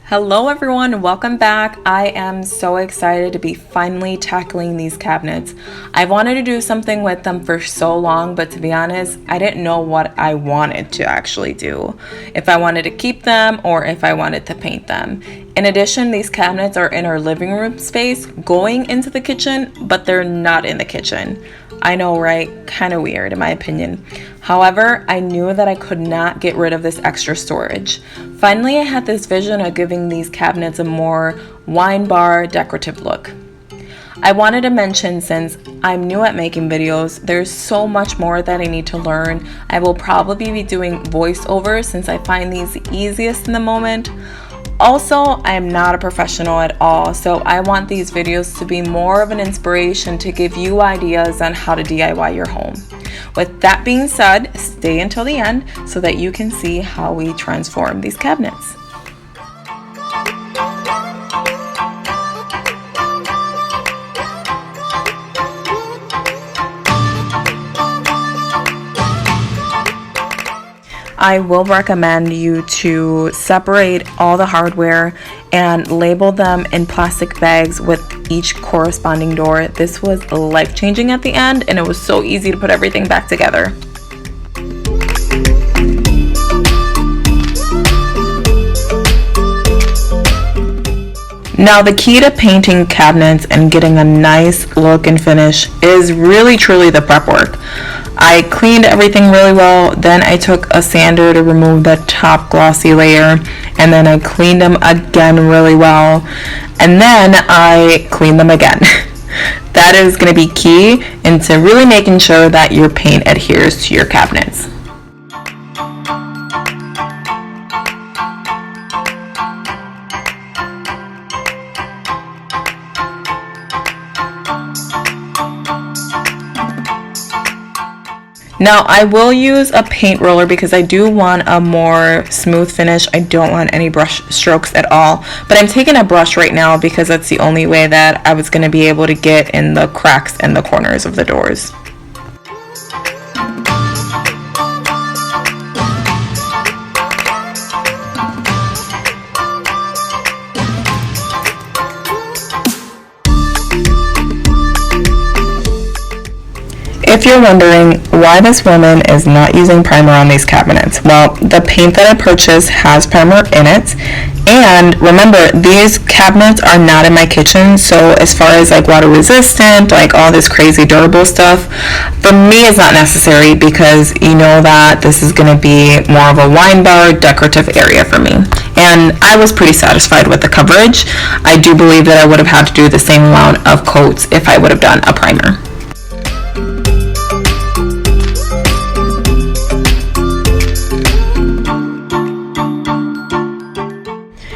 Hello everyone, welcome back. I am so excited to be finally tackling these cabinets. I've wanted to do something with them for so long, but to be honest, I didn't know what I wanted to actually do. If I wanted to keep them or if I wanted to paint them. In addition, these cabinets are in our living room space going into the kitchen, but they're not in the kitchen. I know, right? Kind of weird in my opinion. However, I knew that I could not get rid of this extra storage. Finally, I had this vision of giving these cabinets a more wine bar decorative look. I wanted to mention, since I'm new at making videos, there's so much more that I need to learn. I will probably be doing voiceovers since I find these the easiest in the moment. Also, I am not a professional at all, so I want these videos to be more of an inspiration to give you ideas on how to DIY your home. With that being said, stay until the end so that you can see how we transform these cabinets. I will recommend you to separate all the hardware and label them in plastic bags with each corresponding door. This was life-changing at the end, and it was so easy to put everything back together. Now, the key to painting cabinets and getting a nice look and finish is really truly the prep work. I cleaned everything really well, then I took a sander to remove the top glossy layer, and then I cleaned them again really well, and then I cleaned them again. That is going to be key into really making sure that your paint adheres to your cabinets. Now, I will use a paint roller because I do want a more smooth finish. I don't want any brush strokes at all, but I'm taking a brush right now because that's the only way that I was going to be able to get in the cracks and the corners of the doors. If you're wondering why this woman is not using primer on these cabinets, well, the paint that I purchased has primer in it, and remember, these cabinets are not in my kitchen, so as far as like water resistant, like all this crazy durable stuff, for me it's not necessary because you know that this is going to be more of a wine bar decorative area for me. And I was pretty satisfied with the coverage. I do believe that I would have had to do the same amount of coats if I would have done a primer.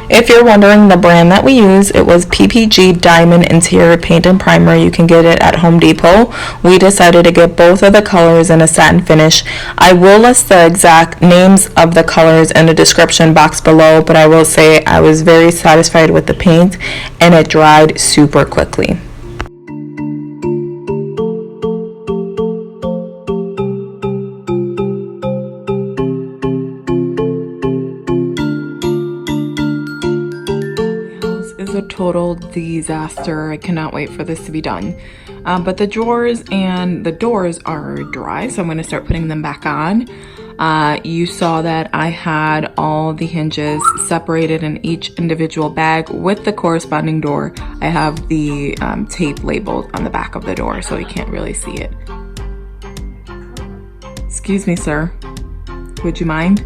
If you're wondering the brand that we use, it was PPG Diamond Interior Paint and Primer. You can get it at Home Depot. We decided to get both of the colors in a satin finish. I will list the exact names of the colors in the description box below, but I will say I was very satisfied with the paint and it dried super quickly. A total disaster. I cannot wait for this to be done. But the drawers and the doors are dry, so I'm going to start putting them back on. You saw that I had all the hinges separated in each individual bag with the corresponding door. I have the tape labeled on the back of the door so you can't really see it. Excuse me, sir. Would you mind?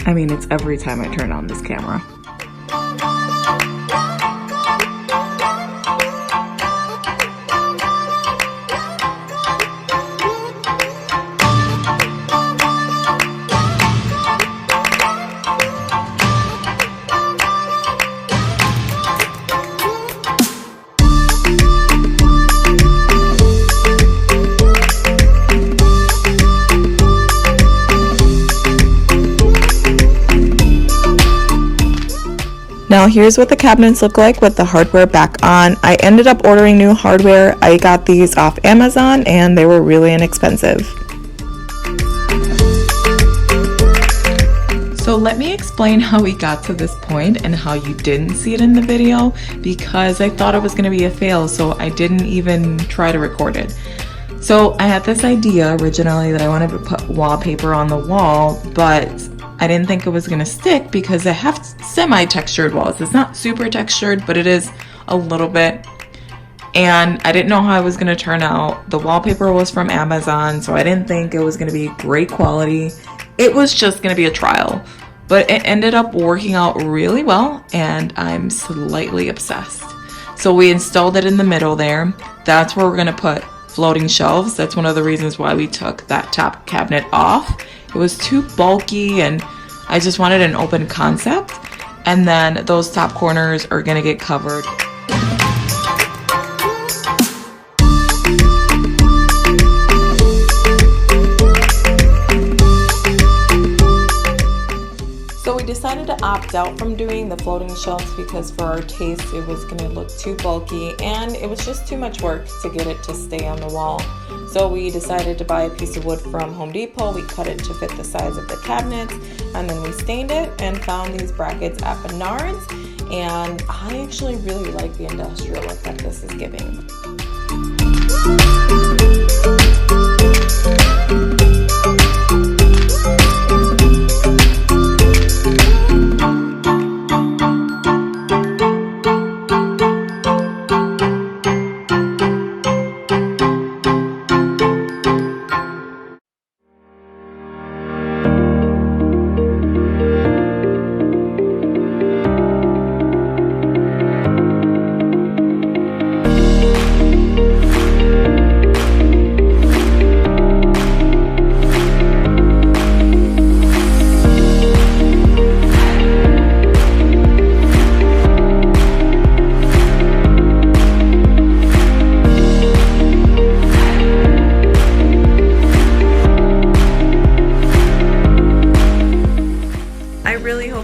I mean, it's every time I turn on this camera. Now here's what the cabinets look like with the hardware back on. I ended up ordering new hardware. I got these off Amazon and they were really inexpensive. So let me explain how we got to this point and how you didn't see it in the video, because I thought it was going to be a fail, so I didn't even try to record it. So I had this idea originally that I wanted to put wallpaper on the wall, but I didn't think it was going to stick because I have semi-textured walls. It's not super textured, but it is a little bit. And I didn't know how it was going to turn out. The wallpaper was from Amazon, so I didn't think it was going to be great quality. It was just going to be a trial, but it ended up working out really well, and I'm slightly obsessed. So we installed it in the middle there. That's where we're going to put floating shelves. That's one of the reasons why we took that top cabinet off. It was too bulky, and I just wanted an open concept. And then those top corners are going to get covered. Decided to opt out from doing the floating shelves because for our taste it was going to look too bulky and it was just too much work to get it to stay on the wall. So we decided to buy a piece of wood from Home Depot. We cut it to fit the size of the cabinets and then we stained it and found these brackets at Menards, and I actually really like the industrial look that this is giving.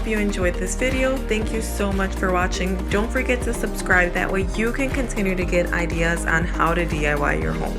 You enjoyed this video. Thank you so much for watching. Don't forget to subscribe, that way you can continue to get ideas on how to DIY your home.